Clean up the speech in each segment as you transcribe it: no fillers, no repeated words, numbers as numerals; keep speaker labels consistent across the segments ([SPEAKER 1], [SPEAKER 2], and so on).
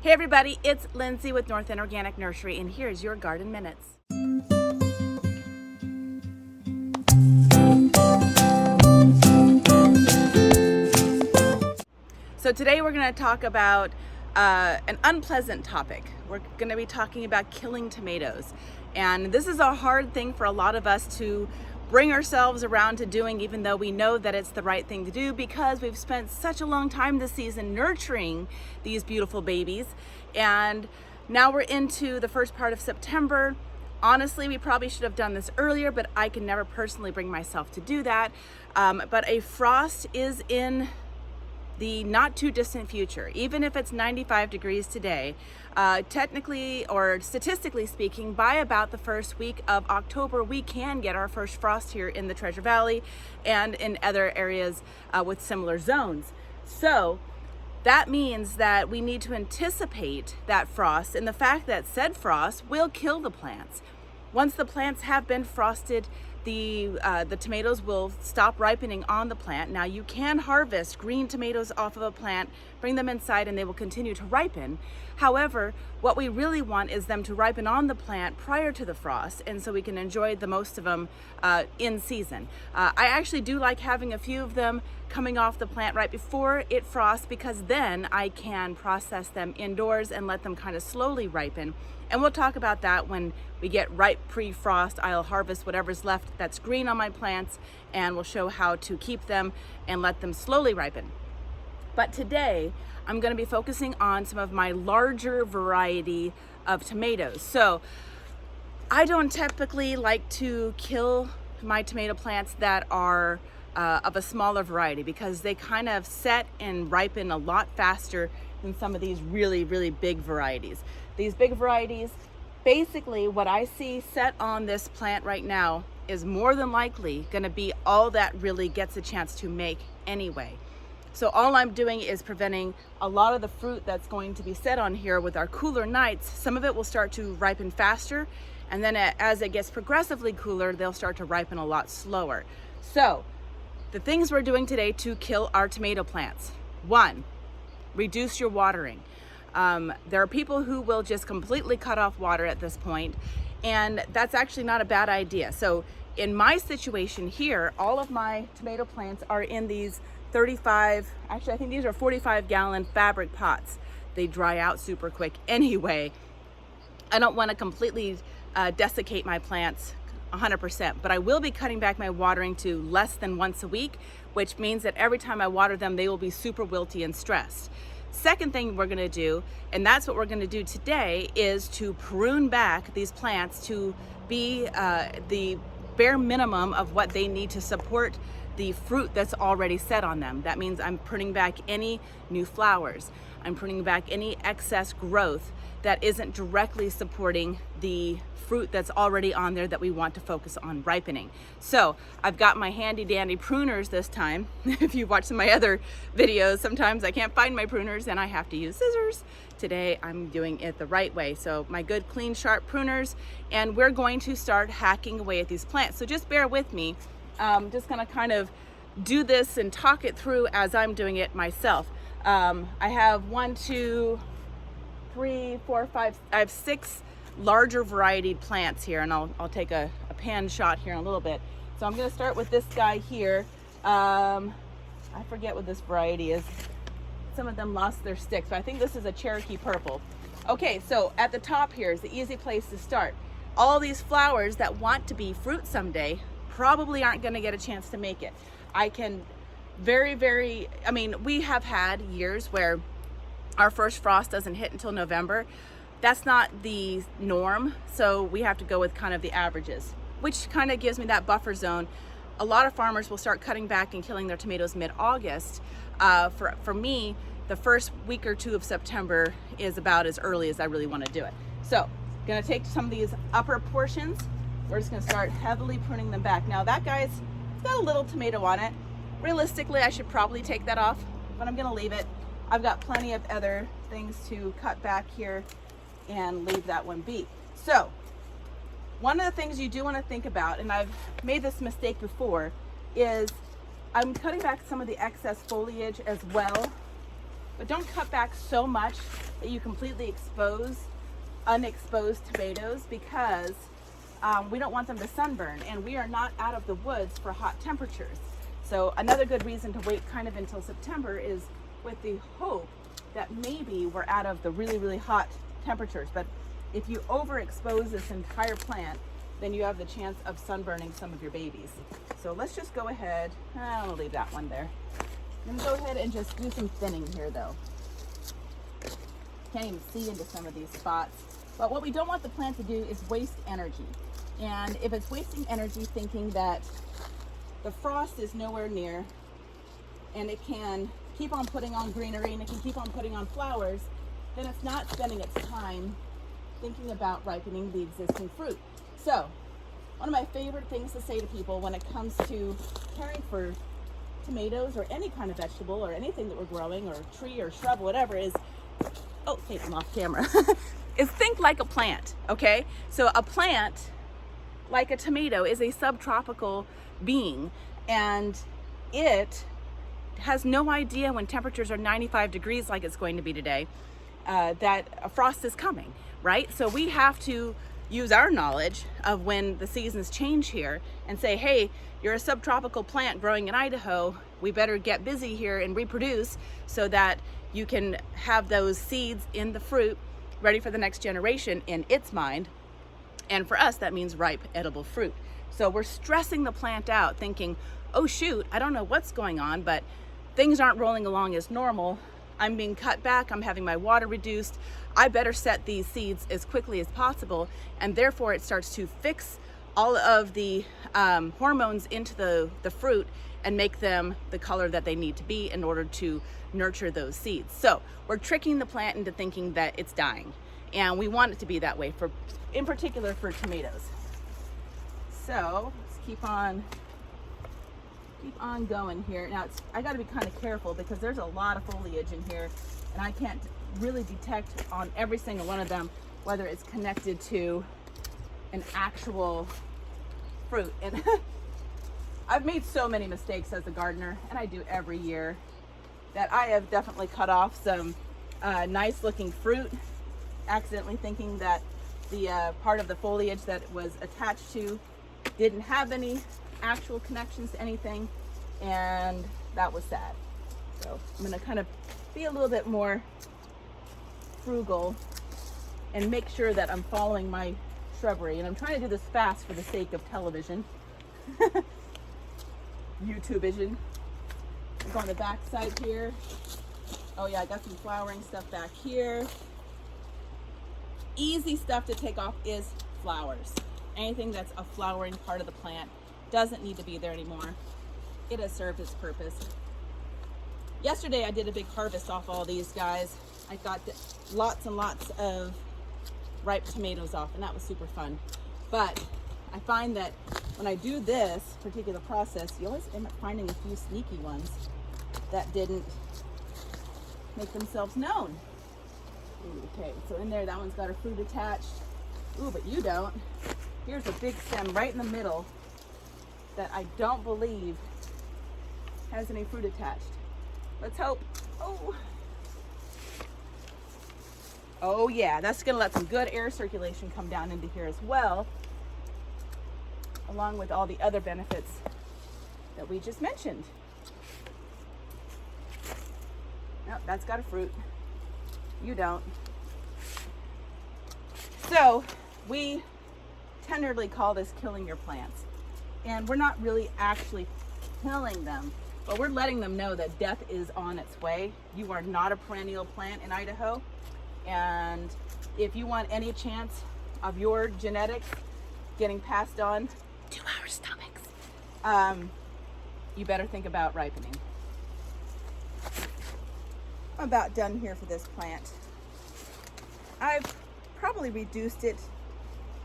[SPEAKER 1] Hey everybody, it's Lindsay with North End Organic Nursery, and here's your Garden Minutes. So today we're going to talk about an unpleasant topic. We're going to be talking about killing tomatoes. And this is a hard thing for a lot of us to bring ourselves around to doing, even though we know that it's the right thing to do, because we've spent such a long time this season nurturing these beautiful babies. And now we're into the first part of September. Honestly, we probably should have done this earlier, but I can never personally bring myself to do that. But a frost is in the not too distant future. Even if it's 95 degrees today, technically or statistically speaking, by about the first week of October, we can get our first frost here in the Treasure Valley and in other areas with similar zones. So that means that we need to anticipate that frost and the fact that said frost will kill the plants. Once the plants have been frosted, the tomatoes will stop ripening on the plant. Now you can harvest green tomatoes off of a plant, bring them inside, and they will continue to ripen. However, what we really want is them to ripen on the plant prior to the frost, and so we can enjoy the most of them in season. I actually do like having a few of them coming off the plant right before it frosts, because then I can process them indoors and let them kind of slowly ripen. And we'll talk about that when we get right pre-frost. I'll harvest whatever's left that's green on my plants, and we'll show how to keep them and let them slowly ripen. But today, I'm going to be focusing on some of my larger variety of tomatoes. So I don't typically like to kill my tomato plants that are of a smaller variety, because they kind of set and ripen a lot faster than some of these really, really big varieties. These big varieties, basically what I see set on this plant right now is more than likely going to be all that really gets a chance to make anyway. So all I'm doing is preventing a lot of the fruit that's going to be set on here with our cooler nights. Some of it will start to ripen faster, and then as it gets progressively cooler, they'll start to ripen a lot slower. So the things we're doing today to kill our tomato plants: 1, reduce your watering. There are people who will just completely cut off water at this point, and that's actually not a bad idea. So in my situation here, all of my tomato plants are in these 35, actually I think these are 45-gallon fabric pots. They dry out super quick anyway. I don't want to completely desiccate my plants 100%, but I will be cutting back my watering to less than once a week, which means that every time I water them, they will be super wilty and stressed. Second thing we're going to do, and that's what we're going to do today, is to prune back these plants to be the bare minimum of what they need to support the fruit that's already set on them. That means I'm pruning back any new flowers. I'm pruning back any excess growth that isn't directly supporting the fruit that's already on there that we want to focus on ripening. So I've got my handy dandy pruners this time. If you watch some of my other videos, sometimes I can't find my pruners and I have to use scissors. Today I'm doing it the right way. So my good, clean, sharp pruners, and we're going to start hacking away at these plants. So just bear with me. I'm just gonna kind of do this and talk it through as I'm doing it myself. I have 1, 2, 3, 4, 5, I have 6 larger variety plants here, and I'll take a pan shot here in a little bit. So I'm going to start with this guy here. I forget what this variety is. Some of them lost their sticks, but I think this is a Cherokee Purple. Okay, so at the top here is the easy place to start. All these flowers that want to be fruit someday probably aren't going to get a chance to make it. I can we have had years where our first frost doesn't hit until November. That's not the norm, so we have to go with kind of the averages, which kind of gives me that buffer zone. A lot of farmers will start cutting back and killing their tomatoes mid-August. For me, the first week or 2 of September is about as early as I really want to do it. So gonna take some of these upper portions. We're just gonna start heavily pruning them back. Now that guy's got a little tomato on it. Realistically, I should probably take that off, but I'm gonna leave it. I've got plenty of other things to cut back here and leave that one be. So one of the things you do want to think about, and I've made this mistake before, is I'm cutting back some of the excess foliage as well, but don't cut back so much that you completely expose unexposed tomatoes because we don't want them to sunburn, and we are not out of the woods for hot temperatures. So another good reason to wait kind of until September is with the hope that maybe we're out of the really, really hot temperatures. But if you overexpose this entire plant, then you have the chance of sunburning some of your babies. So let's just go ahead, I'll leave that one there. I'm gonna go ahead and just do some thinning here though. Can't even see into some of these spots. But what we don't want the plant to do is waste energy. And if it's wasting energy thinking that the frost is nowhere near and it can keep on putting on greenery and it can keep on putting on flowers, then it's not spending its time thinking about ripening the existing fruit. So one of my favorite things to say to people when it comes to caring for tomatoes or any kind of vegetable or anything that we're growing, or tree or shrub, whatever, is, oh, hey, I'm off camera, is think like a plant, okay? So a plant, like a tomato, is a subtropical being, and it has no idea when temperatures are 95 degrees like it's going to be today, that a frost is coming, right? So we have to use our knowledge of when the seasons change here and say, hey, you're a subtropical plant growing in Idaho, we better get busy here and reproduce so that you can have those seeds in the fruit ready for the next generation in its mind. And for us, that means ripe, edible fruit. So we're stressing the plant out thinking, oh shoot, I don't know what's going on, but things aren't rolling along as normal. I'm being cut back, I'm having my water reduced. I better set these seeds as quickly as possible. And therefore it starts to fix all of the hormones into the fruit and make them the color that they need to be in order to nurture those seeds. So we're tricking the plant into thinking that it's dying. And we want it to be that way, in particular for tomatoes. So let's keep on going here. Now I got to be kind of careful because there's a lot of foliage in here, and I can't really detect on every single one of them whether it's connected to an actual fruit. And I've made so many mistakes as a gardener, and I do every year, that I have definitely cut off some nice looking fruit, accidentally thinking that the part of the foliage that it was attached to didn't have any actual connections to anything, and that was sad. So I'm going to kind of be a little bit more frugal and make sure that I'm following my shrubbery. And I'm trying to do this fast for the sake of television. YouTube vision. Go on the back side here. Oh yeah, I got some flowering stuff back here. Easy stuff to take off is flowers. Anything that's a flowering part of the plant doesn't need to be there anymore. It has served its purpose. Yesterday I did a big harvest off all these guys. I got lots and lots of ripe tomatoes off, and that was super fun. But I find that when I do this particular process, you always end up finding a few sneaky ones that didn't make themselves known. Okay, so in there, that one's got a fruit attached. Ooh, but you don't. Here's a big stem right in the middle that I don't believe has any fruit attached. Let's hope. Oh yeah, that's gonna let some good air circulation come down into here as well, along with all the other benefits that we just mentioned. Nope, that's got a fruit. You don't. So we tenderly call this killing your plants. And we're not really actually killing them, but we're letting them know that death is on its way. You are not a perennial plant in Idaho. And if you want any chance of your genetics getting passed on to our stomachs, you better think about ripening. I'm about done here for this plant. I've probably reduced it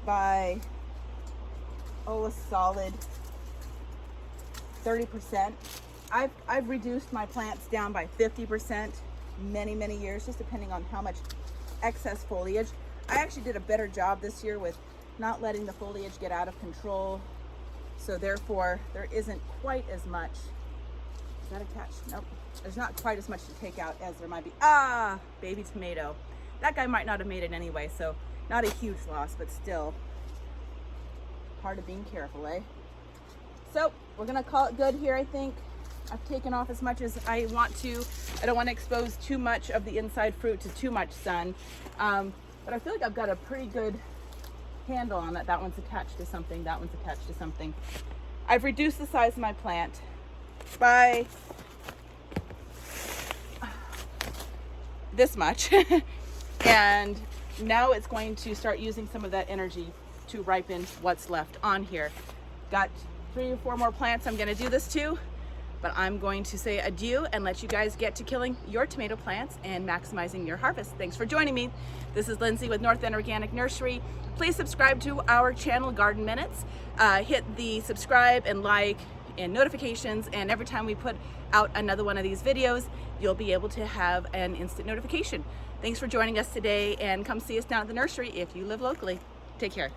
[SPEAKER 1] by, a solid 30%. I've reduced my plants down by 50% many years, just depending on how much excess foliage. I actually did a better job this year with not letting the foliage get out of control, so therefore there isn't quite as much. Is that attached? Nope. There's not quite as much to take out as there might be. Baby tomato. that guy might not have made it anyway, so not a huge loss, but still part of being careful, eh? So we're gonna call it good here, I think. I've taken off as much as I want to. I don't want to expose too much of the inside fruit to too much sun, but I feel like I've got a pretty good handle on it. That one's attached to something, that one's attached to something. I've reduced the size of my plant by this much and now it's going to start using some of that energy to ripen what's left on here. Got 3 or 4 more plants I'm going to do this to, but I'm going to say adieu and let you guys get to killing your tomato plants and maximizing your harvest. Thanks for joining me. This is Lindsay with North End Organic Nursery. Please subscribe to our channel, Garden Minutes. Hit the subscribe and like and notifications, and every time we put out another one of these videos, you'll be able to have an instant notification. Thanks for joining us today, and come see us down at the nursery if you live locally. Take care.